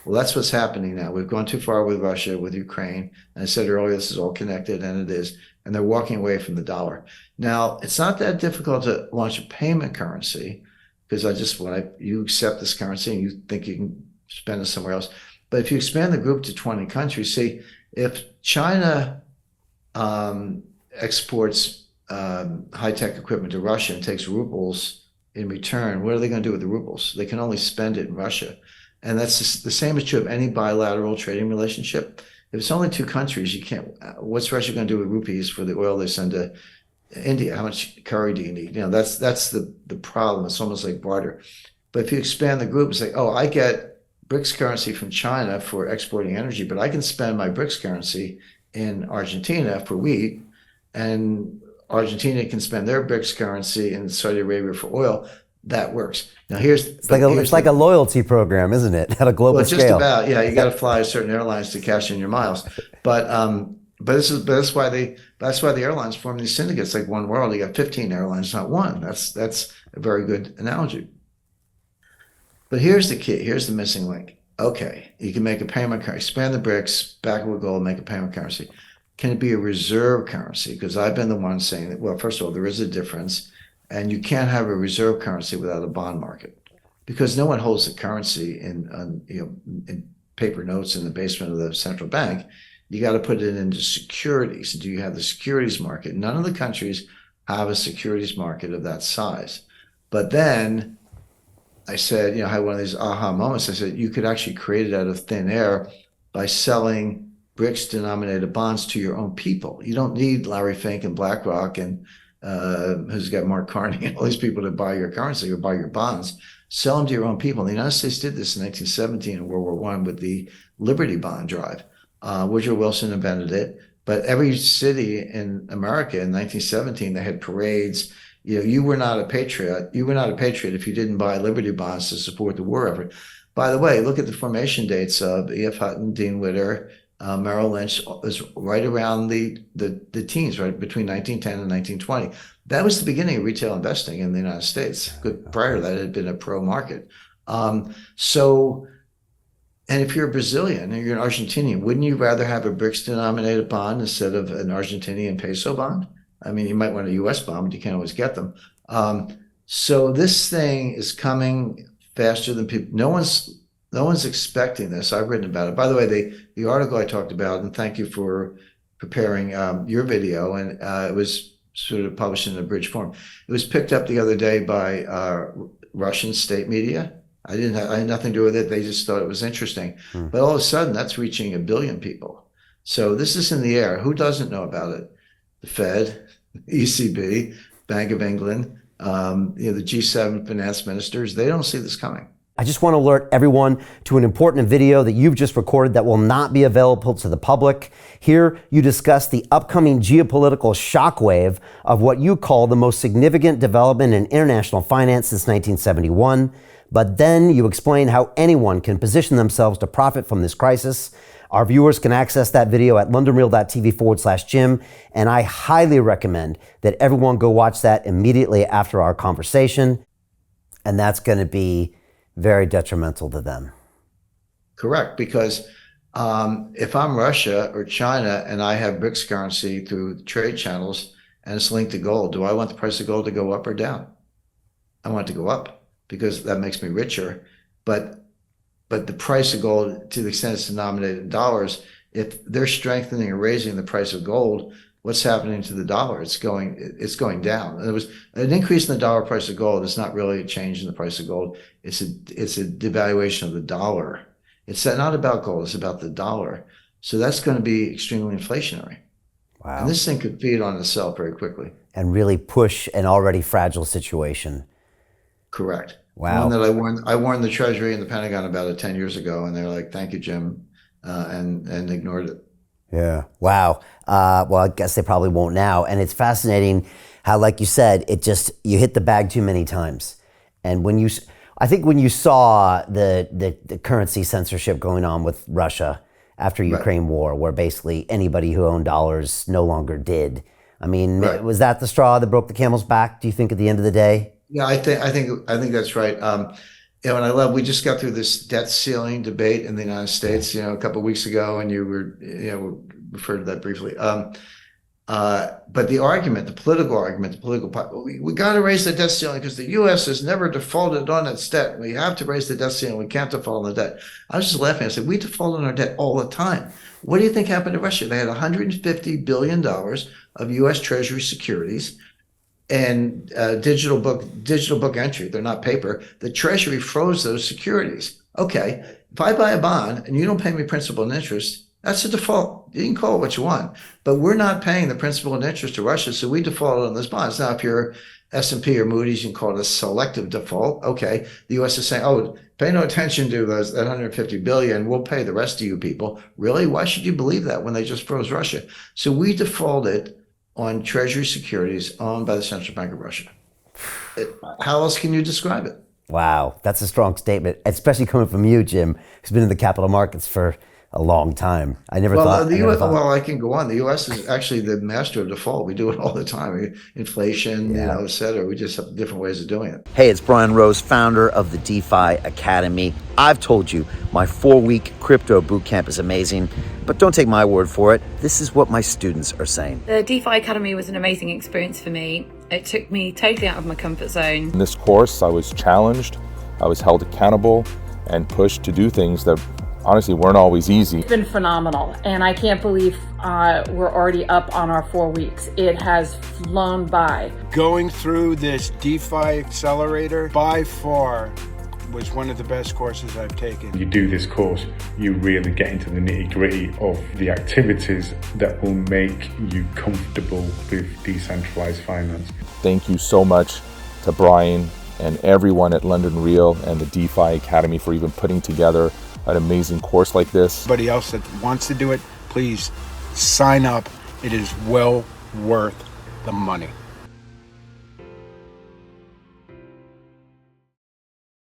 Well, that's what's happening now. We've gone too far with Russia, with Ukraine. And I said earlier, this is all connected, and it is. And they're walking away from the dollar. Now, it's not that difficult to launch a payment currency because you accept this currency and you think you can spend it somewhere else. But if you expand the group to 20 countries, see, if China exports high-tech equipment to Russia and takes rubles in return, what are they going to do with the rubles? They can only spend it in Russia. And that's the same is true of any bilateral trading relationship. If it's only two countries, you can't. What's Russia going to do with rupees for the oil they send to India? How much curry do you need? That's the problem. It's almost like barter. But if you expand the group, it's like, oh, I get BRICS currency from China for exporting energy, but I can spend my BRICS currency in Argentina for wheat, and Argentina can spend their BRICS currency in Saudi Arabia for oil. That works. Now it's like a loyalty program, isn't it? At a global scale. Just about, yeah. You got to fly certain airlines to cash in your miles, but that's why the airlines form these syndicates like One World. You got 15 airlines, not one. That's a very good analogy. But here's the key. Here's the missing link. Okay, you can make a payment currency, expand the BRICS, back with gold, make a payment currency. Can it be a reserve currency? Because I've been the one saying that, well, first of all, there is a difference, and you can't have a reserve currency without a bond market, because no one holds the currency in paper notes in the basement of the central bank. You got to put it into securities. Do you have the securities market? None of the countries have a securities market of that size. But then I said, I had one of these aha moments. I said, you could actually create it out of thin air by selling BRICS denominated bonds to your own people. You don't need Larry Fink and BlackRock and who's got Mark Carney and all these people to buy your currency or buy your bonds. Sell them to your own people. And the United States did this in 1917 in World War I with the Liberty Bond drive. Woodrow Wilson invented it. But every city in America in 1917, they had parades. You were not a patriot. You were not a patriot if you didn't buy Liberty bonds to support the war effort. By the way, look at the formation dates of E.F. Hutton, Dean Witter, Merrill Lynch. Was right around the teens, right between 1910 and 1920. That was the beginning of retail investing in the United States. Good. Prior to that, it had been a pro market. And if you're a Brazilian or you're an Argentinian, wouldn't you rather have a BRICS denominated bond instead of an Argentinian peso bond? I mean, you might want a U.S. bond, but you can't always get them. So this thing is coming faster than people. No one's expecting this. I've written about it. By the way, the article I talked about, and thank you for preparing your video, and it was sort of published in a abridged form. It was picked up the other day by Russian state media. I had nothing to do with it. They just thought it was interesting. But all of a sudden, that's reaching 1 billion people. So this is in the air. Who doesn't know about it? The Fed, ECB, Bank of England, the G7 finance ministers. They don't see this coming. I just want to alert everyone to an important video that you've just recorded that will not be available to the public. Here, you discuss the upcoming geopolitical shockwave of what you call the most significant development in international finance since 1971. But then you explain how anyone can position themselves to profit from this crisis. Our viewers can access that video at londonreal.tv/Jim, and I highly recommend that everyone go watch that immediately after our conversation, and that's going to be very detrimental to them. Correct, because if I'm Russia or China and I have BRICS currency through trade channels and it's linked to gold, do I want the price of gold to go up or down? I want it to go up because that makes me richer, but the price of gold, to the extent it's denominated in dollars, if they're strengthening or raising the price of gold, what's happening to the dollar? It's going down. And there was an increase in the dollar price of gold. It's not really a change in the price of gold. It's a devaluation of the dollar. It's not about gold. It's about the dollar. So that's going to be extremely inflationary. Wow. And this thing could feed on itself very quickly. And really push an already fragile situation. Correct. Wow. One that I warned the Treasury and the Pentagon about it 10 years ago, and they're like, "Thank you, Jim," and ignored it. Yeah. Wow. Well, I guess they probably won't now. And it's fascinating how, like you said, you hit the bag too many times. And I think when you saw the currency censorship going on with Russia after Ukraine war, where basically anybody who owned dollars no longer did. I mean, was that the straw that broke the camel's back, do you think, at the end of the day? Yeah, I think that's right. And I love, we just got through this debt ceiling debate in the United States, a couple of weeks ago, and you were, referred to that briefly. But the argument, the political argument, we got to raise the debt ceiling because the U.S. has never defaulted on its debt. We have to raise the debt ceiling. We can't default on the debt. I was just laughing. I said, we default on our debt all the time. What do you think happened to Russia? They had $150 billion of U.S. Treasury securities and digital book entry. They're not paper. The Treasury froze those securities. Okay, if I buy a bond and you don't pay me principal and interest, that's a default. You can call it what you want, but we're not paying the principal and interest to Russia, so we defaulted on those bonds. Now, if you're S&P or Moody's, you can call it a selective default. Okay, the U.S. is saying, oh, pay no attention to that 150 billion. We'll pay the rest of you people. Really? Why should you believe that when they just froze Russia? So we defaulted on Treasury securities owned by the Central Bank of Russia. How else can you describe it? Wow, that's a strong statement, especially coming from you, Jim, who's been in the capital markets for a long time. I never thought. Well, I can go on. The U.S. is actually the master of default. We do it all the time. Inflation, et cetera. We just have different ways of doing it. Hey, it's Brian Rose, founder of the DeFi Academy. I've told you my 4-week crypto bootcamp is amazing, but don't take my word for it. This is what my students are saying. The DeFi Academy was an amazing experience for me. It took me totally out of my comfort zone. In this course, I was challenged, I was held accountable, and pushed to do things that honestly weren't always easy. It's been phenomenal, and I can't believe we're already up on our 4 weeks. It has flown by. Going through this DeFi accelerator by far was one of the best courses I've taken. You do this course, you really get into the nitty-gritty of the activities that will make you comfortable with decentralized finance. Thank you so much to Brian and everyone at London Real and the DeFi Academy for even putting together an amazing course like this. Anybody else that wants to do it, please sign up. It is well worth the money.